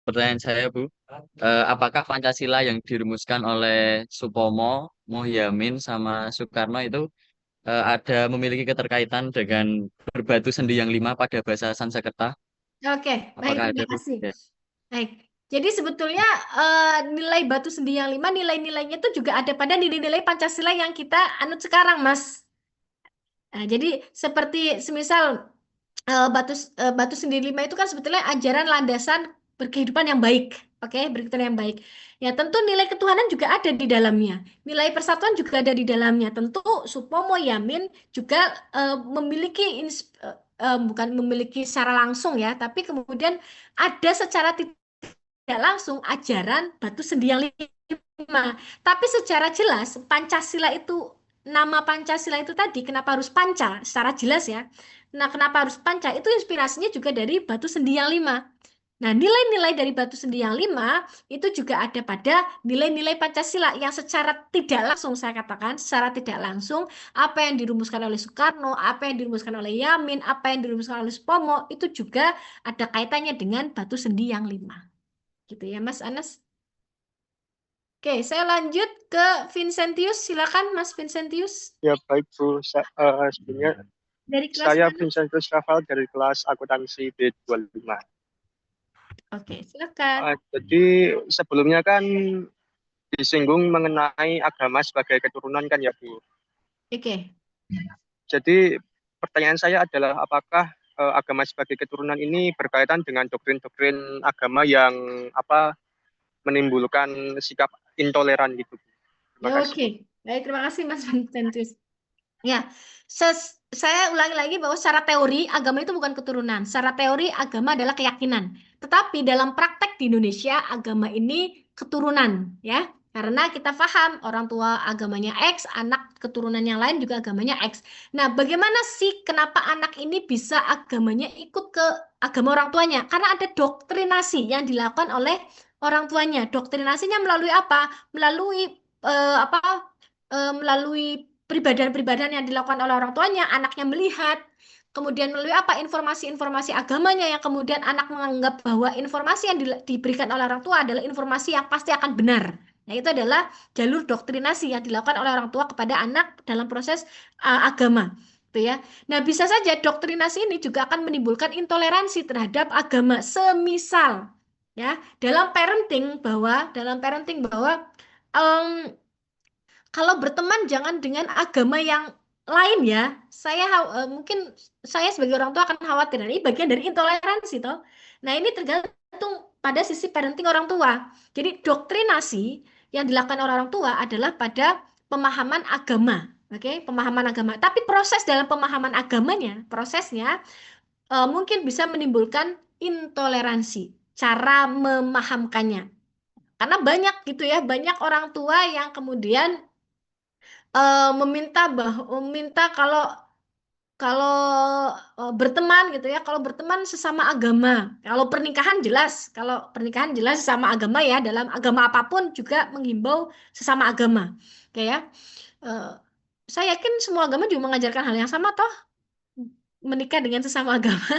pertanyaan saya, Bu. Apakah Pancasila yang dirumuskan oleh Supomo, Muhyamin, sama Soekarno itu ada memiliki keterkaitan dengan berbatu sendi yang lima pada bahasa Sanskerta? Oke, baik, Apakah ada, terima Bu? kasih. Ya. Baik. Jadi sebetulnya nilai batu sendi yang lima, nilai-nilainya itu juga ada pada nilai-nilai Pancasila yang kita anut sekarang, Mas. Nah, jadi seperti semisal batu sendi lima itu kan sebetulnya ajaran landasan berkehidupan yang baik. Oke, berkehidupan yang baik. Ya, tentu nilai ketuhanan juga ada di dalamnya. Nilai persatuan juga ada di dalamnya. Tentu Supomo Yamin juga memiliki bukan memiliki secara langsung ya, tapi kemudian ada secara tidak langsung ajaran batu sendi yang lima. Tapi secara jelas Pancasila itu, nama Pancasila itu tadi kenapa harus panca secara jelas ya. Nah, kenapa harus panca? Itu inspirasinya juga dari batu sendi yang lima. Nah, nilai-nilai dari batu sendi yang lima itu juga ada pada nilai-nilai Pancasila yang secara tidak langsung, saya katakan secara tidak langsung, apa yang dirumuskan oleh Soekarno, apa yang dirumuskan oleh Yamin, apa yang dirumuskan oleh Supomo itu juga ada kaitannya dengan batu sendi yang lima. Gitu ya, Mas Anas. Oke, saya lanjut ke Vincentius. Silakan, Mas Vincentius. Ya baik Bu, sebenarnya Dari kelas saya mana? Vincentius Rafael dari kelas akuntansi B25. Oke, silakan. Jadi sebelumnya kan disinggung mengenai agama sebagai keturunan kan ya Bu. Oke. Jadi pertanyaan saya adalah apakah agama sebagai keturunan ini berkaitan dengan doktrin-doktrin agama yang apa menimbulkan sikap intoleran gitu. Terima Ya, kasih. oke. Baik, terima kasih Mas Vincentius. Ya, saya ulangi lagi bahwa secara teori agama itu bukan keturunan. Secara teori agama adalah keyakinan. Tetapi dalam praktek di Indonesia agama ini keturunan, ya. Karena kita paham orang tua agamanya X, anak keturunan yang lain juga agamanya X. Nah, bagaimana sih kenapa anak ini bisa agamanya ikut ke agama orang tuanya? Karena ada doktrinasi yang dilakukan oleh orang tuanya. Doktrinasinya melalui apa? Melalui melalui peribadahan-peribadahan yang dilakukan oleh orang tuanya, anaknya melihat, kemudian melalui apa informasi-informasi agamanya yang kemudian anak menganggap bahwa informasi yang diberikan oleh orang tua adalah informasi yang pasti akan benar. Nah, itu adalah jalur doktrinasi yang dilakukan oleh orang tua kepada anak dalam proses agama. Gitu ya. Nah, bisa saja doktrinasi ini juga akan menimbulkan intoleransi terhadap agama. Semisal ya, dalam parenting bahwa em, kalau berteman jangan dengan agama yang lain ya. Mungkin saya sebagai orang tua akan khawatir. Nah, ini bagian dari intoleransi toh. Nah, ini tergantung pada sisi parenting orang tua. Jadi doktrinasi yang dilakukan oleh orang tua adalah pada pemahaman agama. Oke, pemahaman agama. Tapi proses dalam pemahaman agamanya, prosesnya mungkin bisa menimbulkan intoleransi cara memahamkannya. Karena banyak gitu ya, banyak orang tua yang kemudian meminta kalau kalau berteman gitu ya, kalau berteman sesama agama, kalau pernikahan jelas sesama agama ya, dalam agama apapun juga menghimbau sesama agama, oke ya. Eh, saya yakin semua agama juga mengajarkan hal yang sama toh, menikah dengan sesama agama.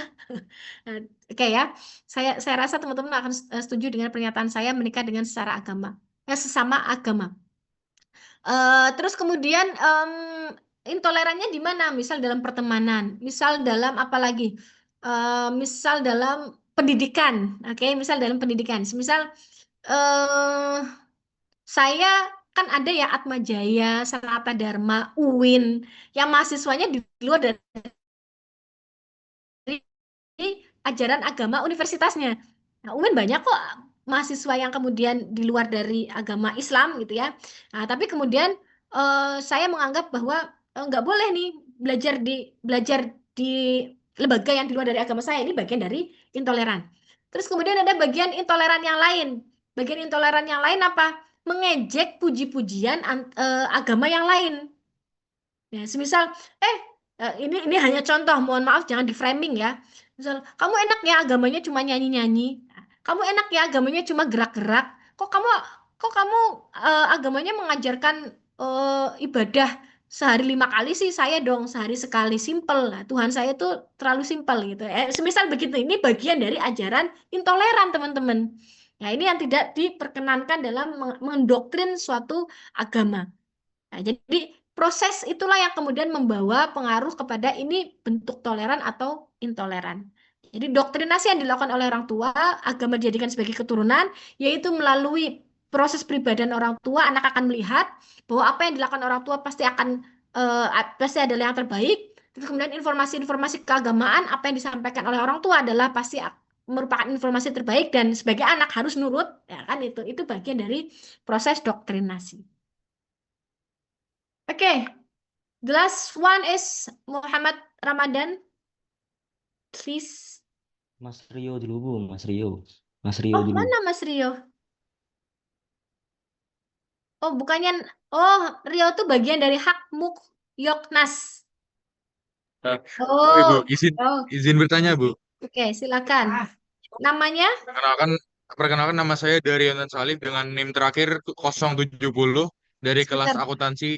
Nah, oke ya, saya rasa teman-teman akan setuju dengan pernyataan saya menikah dengan sesama agama. Terus kemudian intolerannya di mana? Misal dalam pertemanan, misal dalam apa lagi? Misal dalam pendidikan, oke? Misal dalam pendidikan, misal eh saya kan ada ya Atma Jaya, Sanata Dharma, UIN, yang mahasiswanya di luar dari ajaran agama universitasnya. Nah, UIN banyak kok mahasiswa yang kemudian di luar dari agama Islam gitu ya. Nah, tapi kemudian saya menganggap bahwa nggak boleh nih belajar di lembaga yang di luar dari agama saya, ini bagian dari intoleran. Terus kemudian ada bagian intoleran yang lain. Bagian intoleran yang lain apa? Mengejek puji-pujian agama yang lain. Ya, semisal, ini hanya contoh, mohon maaf jangan di framing ya. Misal, kamu enak ya agamanya cuma nyanyi-nyanyi. Kamu enak ya agamanya cuma gerak-gerak. Kok kamu kok kamu agamanya mengajarkan ibadah sehari 5 kali sih, saya dong sehari sekali, simple. Nah, Tuhan saya tuh terlalu simpel gitu. Semisal begitu, ini bagian dari ajaran intoleran teman-teman. Ya, ini yang tidak diperkenankan dalam mendoktrin suatu agama. Nah, jadi proses itulah yang kemudian membawa pengaruh kepada ini bentuk toleran atau intoleran. Jadi doktrinasi yang dilakukan oleh orang tua, agama dijadikan sebagai keturunan, yaitu melalui proses pribadian orang tua, anak akan melihat bahwa apa yang dilakukan orang tua pasti adalah yang terbaik. Terus kemudian informasi-informasi keagamaan, apa yang disampaikan oleh orang tua adalah pasti merupakan informasi terbaik dan sebagai anak harus nurut, ya kan itu bagian dari proses doktrinasi. Oke, the last one is Muhammad Ramadan, please. Mas Rio dulu Bu, Mas Rio. Mas Rio Oh, dulu. mana Mas Rio? Oh, bukannya. Oh, Rio itu bagian dari hak Yoknas. Eh, Oh, Ibu, Oh, oh, izin bertanya, Bu. oke, silakan. Namanya? Perkenalkan nama saya Daryonan Salif dengan NIM terakhir 070 dari kelas Sebentar. akuntansi.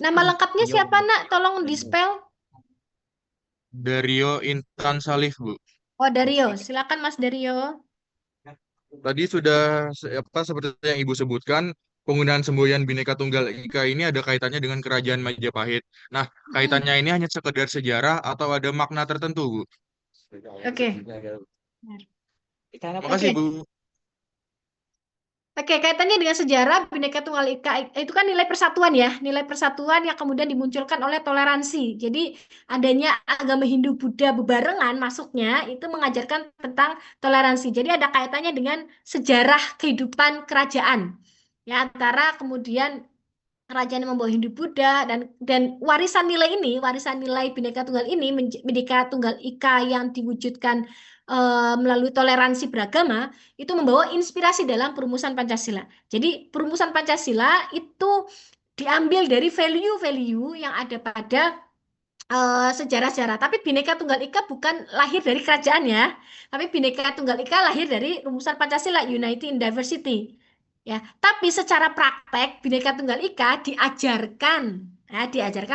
Nama lengkapnya Rio. siapa, Nak? Tolong di-spell. Dario Intan Salif, Bu. Oh, Dario. Silakan Mas Dario. Tadi sudah seperti yang Ibu sebutkan, penggunaan semboyan Bhinneka Tunggal Ika ini ada kaitannya dengan Kerajaan Majapahit. Nah, kaitannya ini hanya sekedar sejarah atau ada makna tertentu, Bu? Oke. Terima kasih, Oke. Bu. Oke, kaitannya dengan sejarah Bhinneka Tunggal Ika itu kan nilai persatuan ya, nilai persatuan yang kemudian dimunculkan oleh toleransi. Jadi adanya agama Hindu Buddha bebarengan masuknya itu mengajarkan tentang toleransi. Jadi ada kaitannya dengan sejarah kehidupan kerajaan. Ya, antara kemudian kerajaan yang membawa Hindu Buddha dan warisan nilai ini, warisan nilai Bhinneka Tunggal ini, Bhinneka Tunggal Ika yang diwujudkan melalui toleransi beragama itu membawa inspirasi dalam perumusan Pancasila. Jadi perumusan Pancasila itu diambil dari value-value yang ada pada sejarah-sejarah. Tapi Bhinneka Tunggal Ika bukan lahir dari kerajaan ya, tapi Bhinneka Tunggal Ika lahir dari rumusan Pancasila, Unity in Diversity. Ya, tapi secara praktek Bhinneka Tunggal Ika diajarkan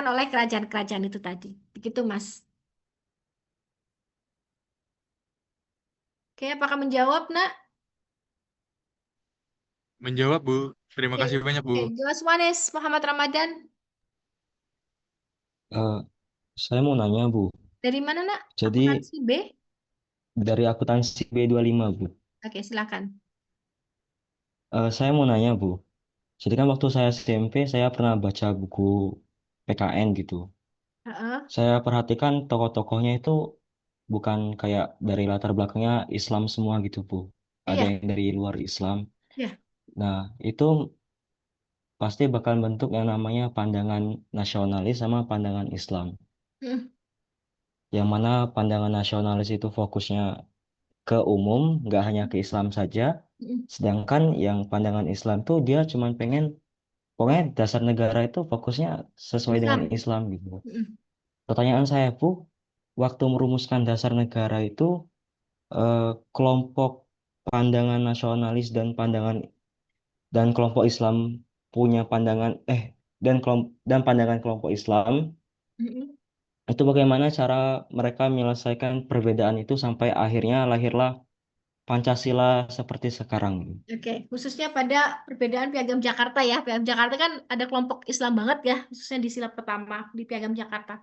oleh kerajaan-kerajaan itu tadi. Begitu, Mas. Oke, apakah menjawab, Nak? Menjawab, Bu. Terima Oke, kasih banyak, Bu. oke. Jelas Wanes Muhammad Ramadan. Eh, saya mau nanya Bu. Dari mana, Nak? Jadi Akuntansi B? dari akuntansi B25 Bu. Oke, silakan. Saya mau nanya Bu. Jadi kan waktu saya SMP saya pernah baca buku PKN gitu. Heeh. Saya perhatikan tokoh-tokohnya itu bukan kayak dari latar belakangnya Islam semua gitu Bu. Ada Iya, yang dari luar Islam. iya. Nah, itu pasti bakal bentuk yang namanya pandangan nasionalis sama pandangan Islam. Mm, Yang mana pandangan nasionalis itu fokusnya ke umum, nggak hanya ke Islam saja. mm, Sedangkan yang pandangan Islam tuh dia cuman pengen, pokoknya dasar negara itu fokusnya sesuai dengan Islam. Islam gitu. Mm. Pertanyaan saya Bu, waktu merumuskan dasar negara itu eh, kelompok pandangan nasionalis dan kelompok Islam punya dan pandangan kelompok Islam Mm. itu bagaimana cara mereka menyelesaikan perbedaan itu sampai akhirnya lahirlah Pancasila seperti sekarang. Oke, khususnya pada perbedaan Piagam Jakarta ya. Piagam Jakarta kan ada kelompok Islam banget ya, khususnya di sila pertama di Piagam Jakarta.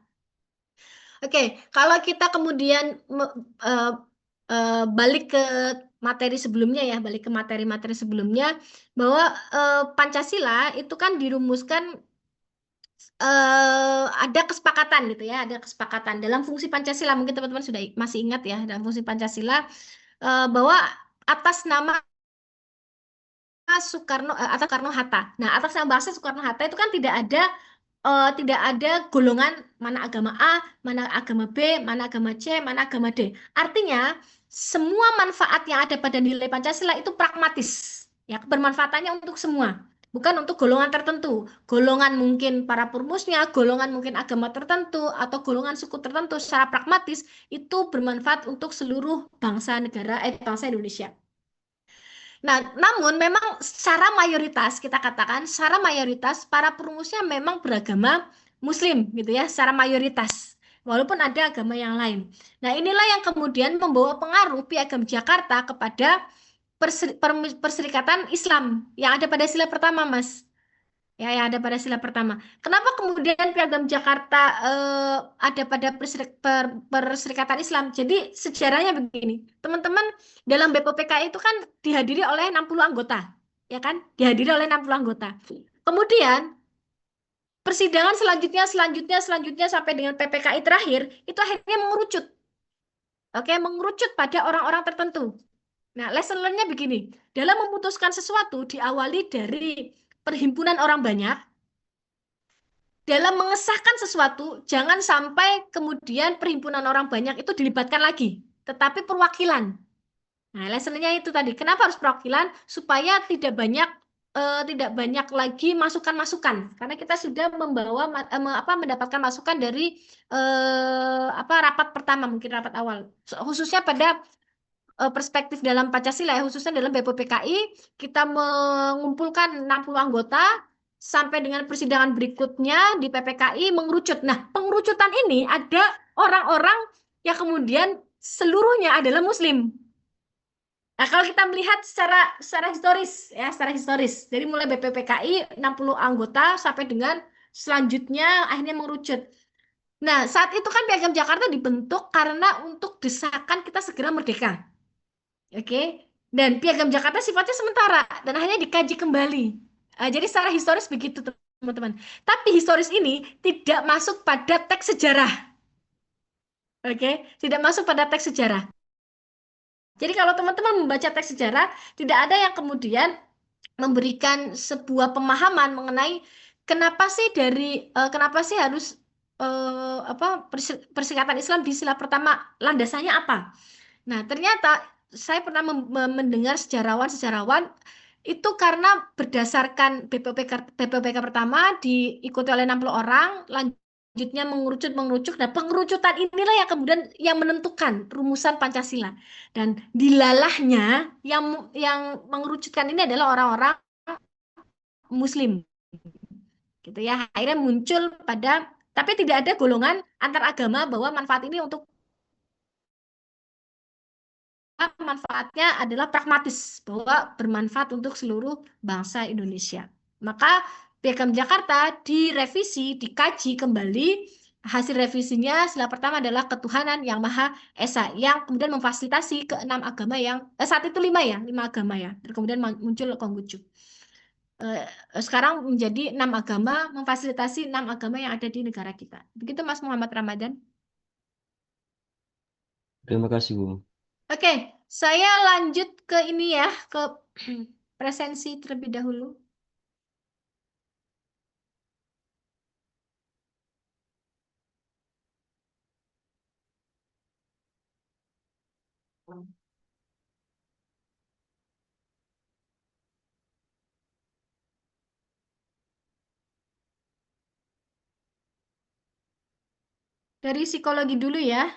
Oke, kalau kita kemudian balik ke materi sebelumnya ya, balik ke materi-materi sebelumnya, bahwa Pancasila itu kan dirumuskan ada kesepakatan gitu ya, ada kesepakatan dalam fungsi Pancasila. Mungkin teman-teman sudah masih ingat ya, dalam fungsi Pancasila bahwa atas nama atas Soekarno-Hatta. Nah, atas nama bangsa Soekarno-Hatta itu kan tidak ada golongan mana agama A, mana agama B, mana agama C, mana agama D. Artinya semua manfaat yang ada pada nilai Pancasila itu pragmatis. Ya, kebermanfaatannya untuk semua, bukan untuk golongan tertentu. Golongan mungkin para perumusnya, golongan mungkin agama tertentu atau golongan suku tertentu secara pragmatis itu bermanfaat untuk seluruh bangsa Indonesia. Nah, namun memang secara mayoritas para perumusnya memang beragama Muslim gitu ya, secara mayoritas. Walaupun ada agama yang lain. Nah, inilah yang kemudian membawa pengaruh Piagam Jakarta kepada Perserikatan Islam yang ada pada sila pertama, Mas. Ya, yang ada pada sila pertama. Kenapa kemudian Piagam Jakarta ada pada Perserikatan Islam? Jadi sejarahnya begini, teman-teman, dalam BPPKI itu kan dihadiri oleh 60 anggota, ya kan? Dihadiri oleh 60 anggota. Kemudian persidangan selanjutnya sampai dengan PPKI terakhir itu akhirnya mengerucut. Oke, mengerucut pada orang-orang tertentu. Nah, lesson learn-nya begini. Dalam memutuskan sesuatu diawali dari perhimpunan orang banyak. Dalam mengesahkan sesuatu, jangan sampai kemudian perhimpunan orang banyak itu dilibatkan lagi, tetapi perwakilan. Nah, lesson-nya itu tadi. Kenapa harus perwakilan? Supaya tidak banyak lagi masukan-masukan. Karena kita sudah mendapatkan masukan dari rapat pertama, mungkin rapat awal. Khususnya pada perspektif dalam Pancasila, ya, khususnya dalam BPPKI, kita mengumpulkan 60 anggota sampai dengan persidangan berikutnya di PPKI mengerucut. Nah, pengerucutan ini ada orang-orang yang kemudian seluruhnya adalah Muslim. Nah, kalau kita melihat secara historis, ya, secara historis, dari mulai BPPKI 60 anggota sampai dengan selanjutnya akhirnya mengerucut. Nah, saat itu kan Piagam Jakarta dibentuk karena untuk desakan kita segera merdeka. Oke, dan Piagam Jakarta sifatnya sementara dan akhirnya dikaji kembali. Jadi secara historis begitu, teman-teman. Tapi historis ini tidak masuk pada teks sejarah. Oke, tidak masuk pada teks sejarah. Jadi kalau teman-teman membaca teks sejarah, tidak ada yang kemudian memberikan sebuah pemahaman mengenai kenapa sih harus Perserikatan Islam di sila pertama, landasannya apa? Nah, ternyata saya pernah mendengar sejarawan itu karena berdasarkan BPPK pertama diikuti oleh 60 orang, lanjutnya mengerucut. Nah, pengerucutan inilah yang kemudian yang menentukan rumusan Pancasila. Dan dilalahnya yang mengerucutkan ini adalah orang-orang Muslim. Gitu ya. Akhirnya muncul tapi tidak ada golongan antar agama bahwa manfaat ini untuk manfaatnya adalah pragmatis, bahwa bermanfaat untuk seluruh bangsa Indonesia. Maka Piagam Jakarta direvisi, dikaji kembali. Hasil revisinya sila pertama adalah ketuhanan yang Maha Esa, yang kemudian memfasilitasi ke 6 agama yang saat itu 5 agama ya. Dan kemudian muncul Konghucu. Sekarang menjadi 6 agama, memfasilitasi 6 agama yang ada di negara kita. Begitu Mas Muhammad Ramadan. Terima kasih, Bu. Oke, saya lanjut ke ini ya, ke presensi terlebih dahulu. Dari psikologi dulu ya.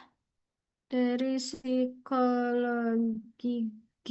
Dari psikologi G.